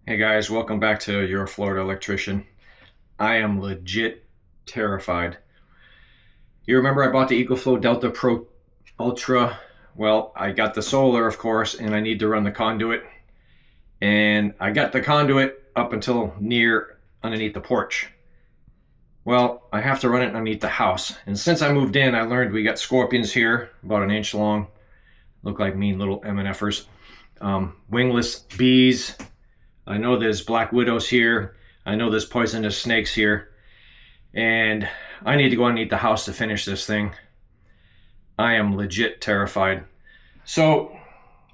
Hey guys, welcome back to Your Florida Electrician. I am legit terrified. You remember I bought the EcoFlow Delta Pro Ultra? Well, I got the solar, of course, and I need to run the conduit. And I got the conduit up until near underneath the porch. Well, I have to run it underneath the house. And since I moved in, I learned we got scorpions here, about an inch long. Look like mean little MNFers. Wingless bees. I know there's black widows here. I know there's poisonous snakes here. And I need to go underneath the house to finish this thing. I am legit terrified. So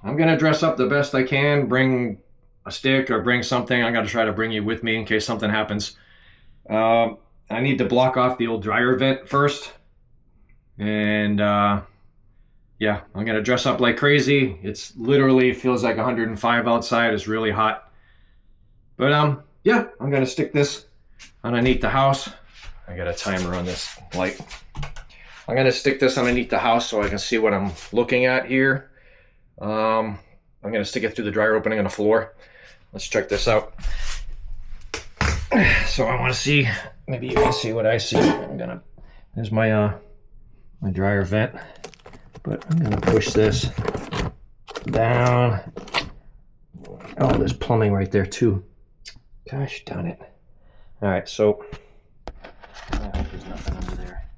I'm going to dress up the best I can, bring a stick or bring something. I'm going to try to bring you with me in case something happens. I need to block off the old dryer vent first. And yeah, I'm going to dress up like crazy. It's literally feels like 105 outside. It's really hot. But yeah, I'm gonna stick this underneath the house. I got a timer on this light. I'm gonna stick this underneath the house so I can see what I'm looking at here. I'm gonna stick it through the dryer opening on the floor. Let's check this out. So I want to see. Maybe you can see what I see. There's my my dryer vent, but I'm gonna push this down. Oh, there's plumbing right there too. Gosh darn it. Alright, so I hope there's nothing under there.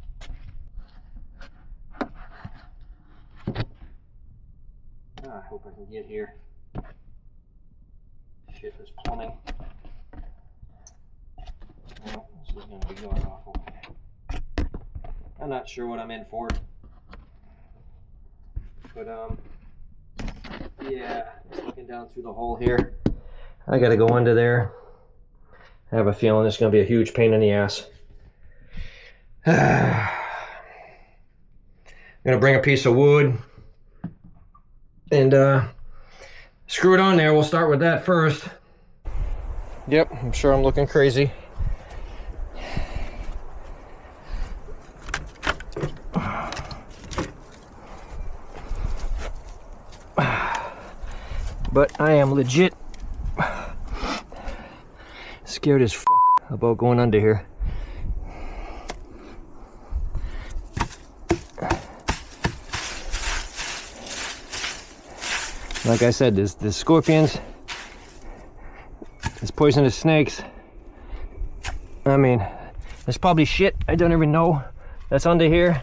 I hope I can get here. Shit, there's plumbing. Well, this is gonna be going awful. I'm not sure what I'm in for. But yeah, looking down through the hole here. I gotta go under there. I have a feeling it's going to be a huge pain in the ass. I'm going to bring a piece of wood and screw it on there. We'll start with that first. Yep, I'm sure I'm looking crazy. But I am legit scared as fuck about going under here. Like I said, there's scorpions, there's poisonous snakes. I mean, there's probably shit I don't even know that's under here.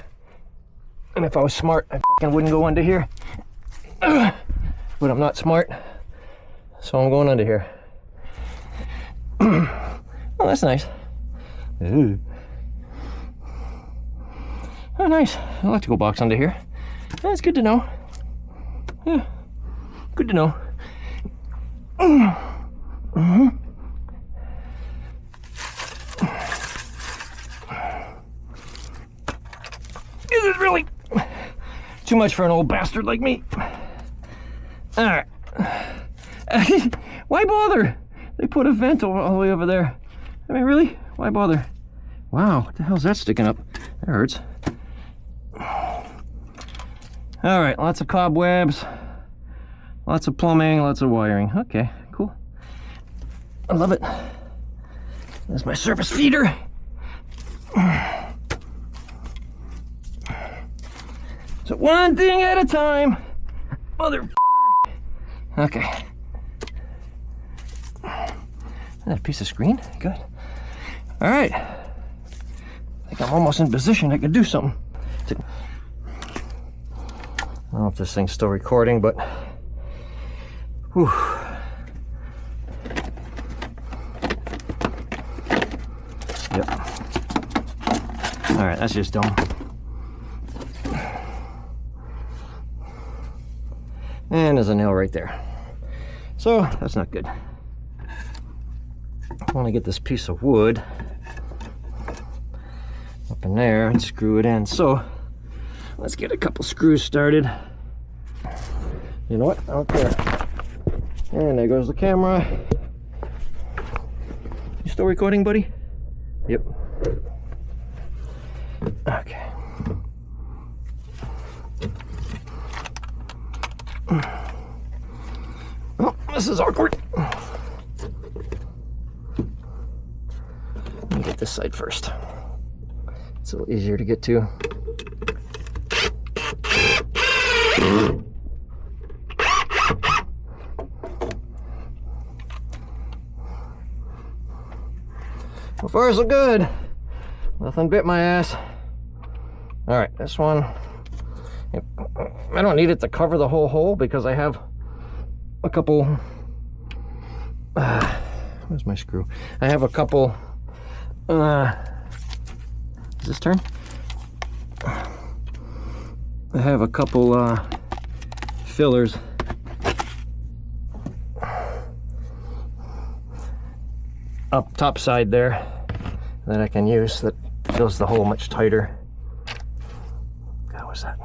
And if I was smart, I fucking wouldn't go under here. But I'm not smart, so I'm going under here. Oh, that's nice. Ooh. Oh, nice. Electrical box under here. That's good to know. Yeah, good to know. Mm-hmm. This is really too much for an old bastard like me. All right. Why bother? They put a vent all the way over there. I mean, really? Why bother? Wow, what the hell's that sticking up? That hurts. All right, lots of cobwebs, lots of plumbing, lots of wiring. Okay, cool. I love it. There's my surface feeder. So one thing at a time, motherfucker. Okay. That piece of screen, good. All right, I think I'm almost in position. I could do something. I don't know if this thing's still recording, but whew. Yep. All right, that's just dumb. And there's a nail right there. So that's not good. I want to get this piece of wood up in there and screw it in. So let's get a couple screws started. You know what? I don't care. And there goes the camera. You still recording, buddy? Yep. Okay. Oh, this is awkward. this side first. It's a little easier to get to. So far so good. Nothing bit my ass. All right, this one, I don't need it to cover the whole hole because I have a couple, where's my screw? I have a couple, does this turn? I have a couple fillers up top side there that I can use that fills the hole much tighter. God, what's that?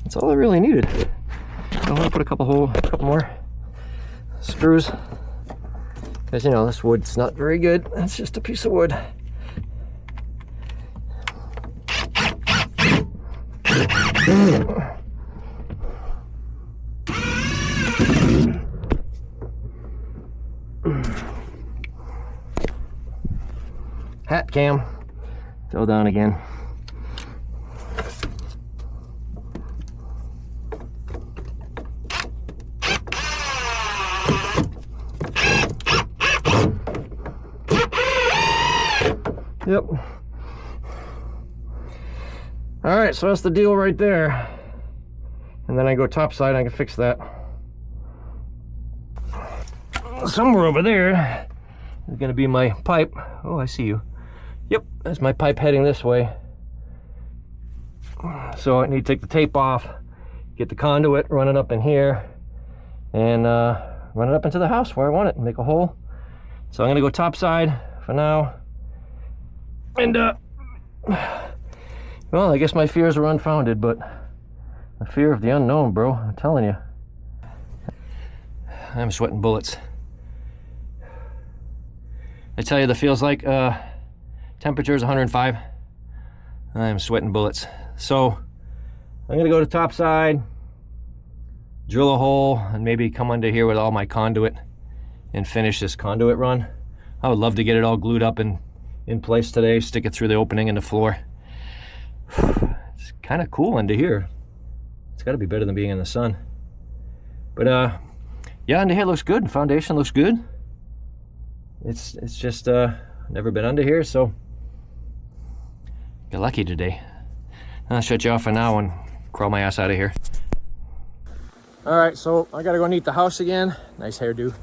That's all I really needed. I want to put a couple more screws, because you know this wood's not very good. It's just a piece of wood. Hat cam fell down again. Yep. All right, so that's the deal right there. And then I go top side, I can fix that. Somewhere over there is gonna be my pipe. Oh, I see you. Yep, that's my pipe heading this way. So I need to take the tape off, get the conduit, run it up in here, and run it up into the house where I want it, and make a hole. So I'm gonna go top side for now. And well, I guess my fears are unfounded, but the fear of the unknown, bro, I'm telling you. I'm sweating bullets. I tell you, the feels like temperature is 105. I'm sweating bullets. So I'm gonna go to top side, drill a hole, and maybe come under here with all my conduit and finish this conduit run. I would love to get it all glued up and in place today, stick it through the opening in the floor. It's kind of cool under here. It's got to be better than being in the sun. But yeah, under here looks good. Foundation looks good. It's just never been under here, so got lucky today. I'll shut you off for now and crawl my ass out of here. All right, so I gotta go neat the house again. Nice hairdo.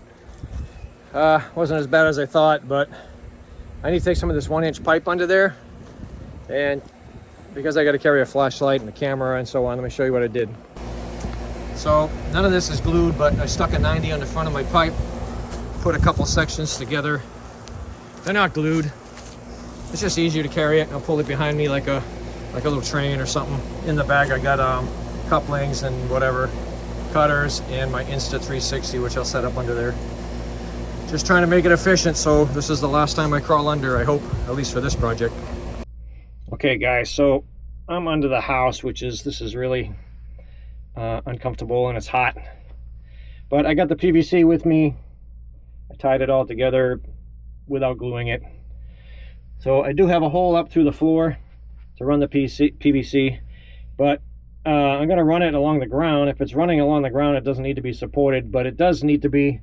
Wasn't as bad as I thought, but I need to take some of this 1-inch pipe under there, and because I got to carry a flashlight and a camera and so on, let me show you what I did. So none of this is glued, but I stuck a 90 on the front of my pipe, put a couple sections together. They're not glued. It's just easier to carry it. I'll pull it behind me like a little train or something. In the bag I got couplings and whatever, cutters, and my Insta 360, which I'll set up under there. Just trying to make it efficient, so this is the last time I crawl under, I hope, at least for this project. Okay guys, so I'm under the house, this is really uncomfortable and it's hot. But I got the PVC with me. I tied it all together without gluing it. So I do have a hole up through the floor to run the PVC, but I'm gonna run it along the ground. If it's running along the ground, it doesn't need to be supported, but it does need to be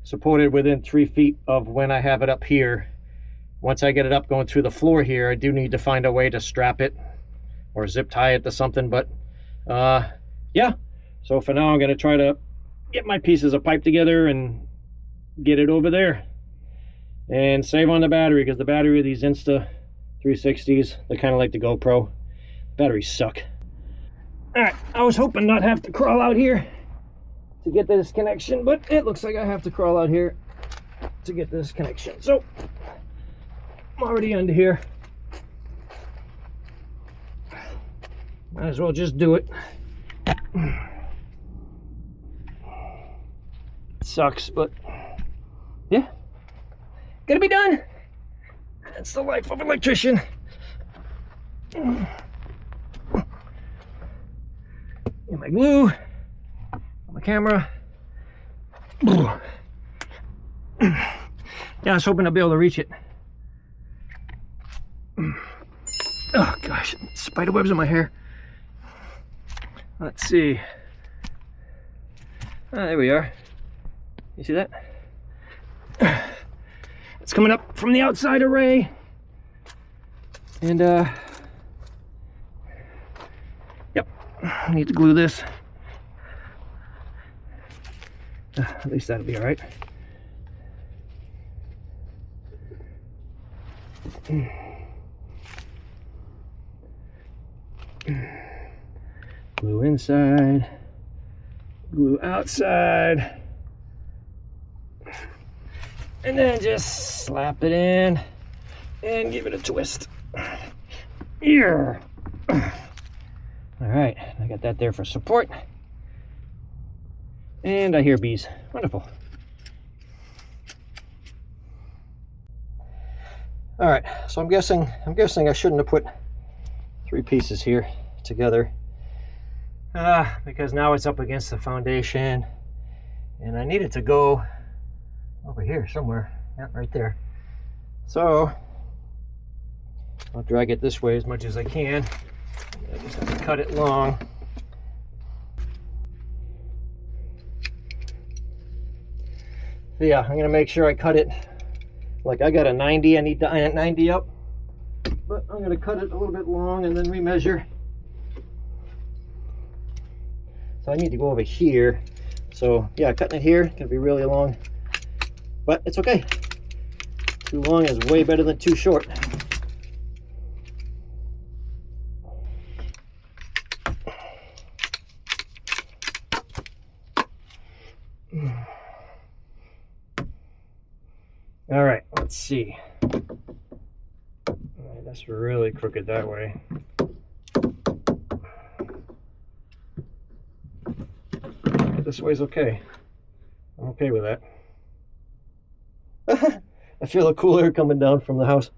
supported within 3 feet of when I have it up here. Once I get it up going through the floor here, I do need to find a way to strap it or zip tie it to something, but yeah. So for now I'm going to try to get my pieces of pipe together and get it over there and save on the battery, because the battery of these Insta 360s, they're kind of like the GoPro. Batteries suck. All right, I was hoping not have to crawl out here to get this connection, but it looks like I have to crawl out here to get this connection. So I'm already under here. Might as well just do it. It sucks, but yeah, gonna be done. That's the life of an electrician. Get my glue. camera. Yeah, I was hoping to be able to reach it. Oh gosh, spider webs in my hair. Let's see. There we are. You see that? It's coming up from the outside array. And yep, I need to glue this. At least that'll be all right. Glue inside, glue outside, and then just slap it in and give it a twist. Here. All right, I got that there for support. And I hear bees. Wonderful. All right, so I'm guessing I shouldn't have put 3 pieces here together. Because now it's up against the foundation, and I need it to go over here somewhere. Yeah, right there. So I'll drag it this way as much as I can. I just have to cut it long. So yeah, I'm gonna make sure I cut it. Like I got a 90, I need to iron it 90 up. But I'm gonna cut it a little bit long and then remeasure. So I need to go over here. So yeah, cutting it here can be really long, but it's okay. Too long is way better than too short. All right, let's see. All right, that's really crooked that way. This way's okay. I'm okay with that. I feel a cool air coming down from the house.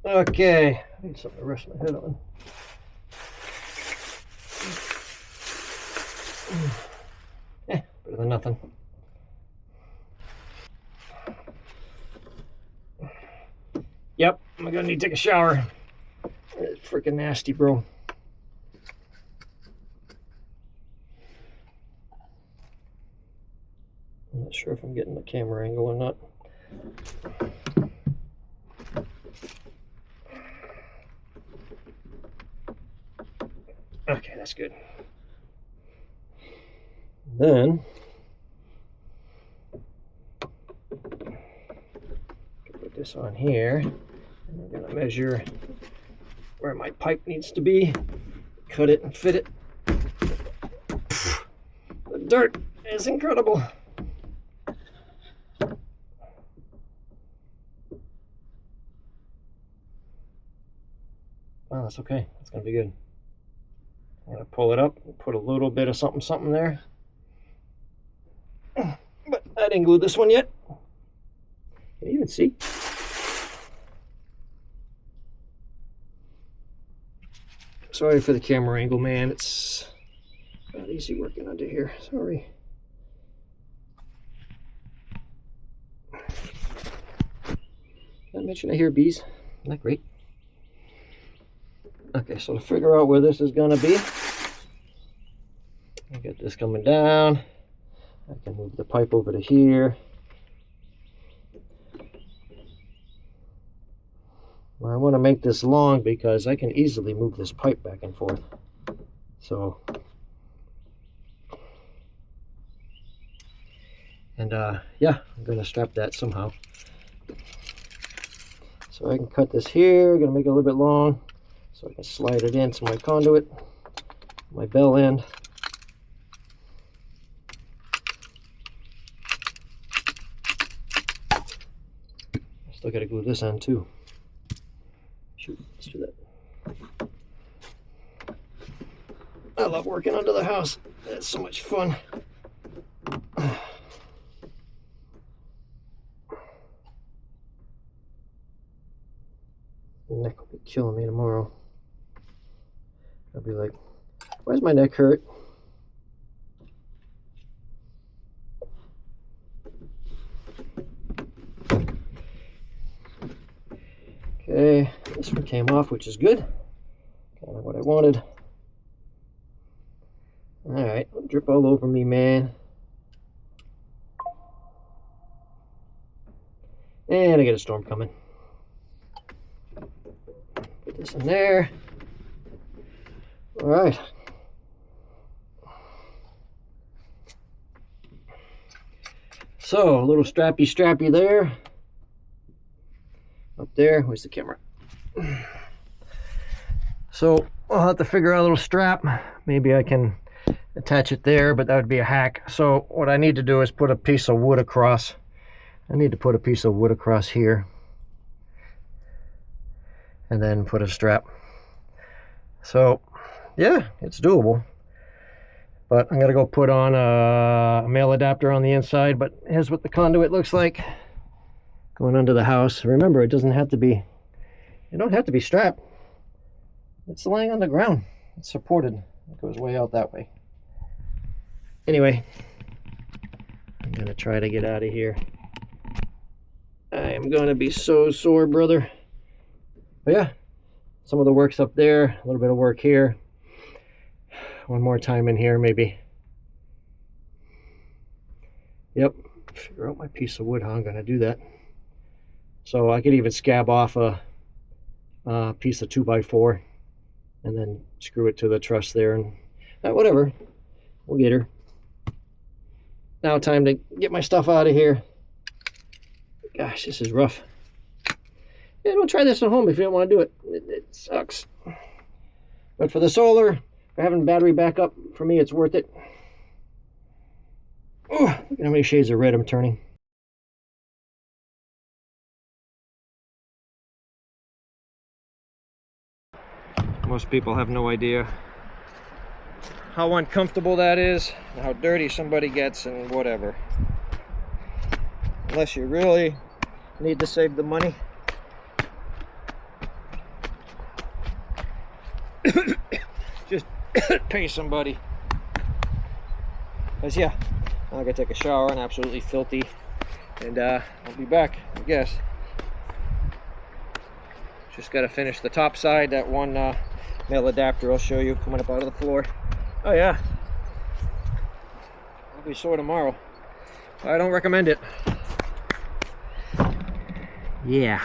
Okay, I need something to rest my head on. Better than nothing. Yep, I'm gonna need to take a shower. It's freaking nasty, bro. I'm not sure if I'm getting the camera angle or not. Okay, that's good. Then put this on here, and we're gonna measure where my pipe needs to be, cut it and fit it. The dirt is incredible. Oh, that's okay. That's gonna be good. I'm gonna pull it up and put a little bit of something there. But I didn't glue this one yet. Can you even see? Sorry for the camera angle, man. It's not easy working under here. Sorry. Did I mention I hear bees? Isn't that great? Okay, so to figure out where this is going to be, I get this coming down. I can move the pipe over to here. Well, I want to make this long because I can easily move this pipe back and forth. So, and yeah, I'm going to strap that somehow. So I can cut this here, I'm going to make it a little bit long. So I can slide it into my conduit, my bell end. I still got to glue this end too. Shoot, let's do that. I love working under the house. It's so much fun. Nick will be killing me tomorrow. I'll be like, Why's my neck hurt? Okay, this one came off, which is good. Kind of what I wanted. Alright, drip all over me, man. And I get a storm coming. Put this in there. Alright. So, a little strappy there. Up there, where's the camera? So, I'll have to figure out a little strap. Maybe I can attach it there, but that would be a hack. So, what I need to do is put a piece of wood across. I need to put a piece of wood across here. And then put a strap. So, yeah, it's doable. But I'm gonna go put on a male adapter on the inside, but here's what the conduit looks like going under the house. Remember, it doesn't have to be, you don't have to be strapped. It's laying on the ground. It's supported. It goes way out that way. Anyway, I'm gonna try to get out of here. I am gonna be so sore, brother. But yeah, some of the work's up there, a little bit of work here. One more time in here, maybe. Yep, figure out my piece of wood, how I'm gonna do that. So I could even scab off a piece of 2x4 and then screw it to the truss there, and whatever, we'll get her. Now time to get my stuff out of here. Gosh, this is rough. Yeah, don't try this at home if you don't want to do it. It sucks. But for the solar, for having battery backup, for me it's worth it. Oh, look at how many shades of red I'm turning. Most people have no idea how uncomfortable that is, and how dirty somebody gets, and whatever. Unless you really need to save the money. Just pay somebody. Because yeah, I gotta take a shower and absolutely filthy, and I'll be back, I guess. Just gotta finish the top side. That one male adapter I'll show you coming up out of the floor. Oh yeah, I'll be sore tomorrow. I don't recommend it. Yeah.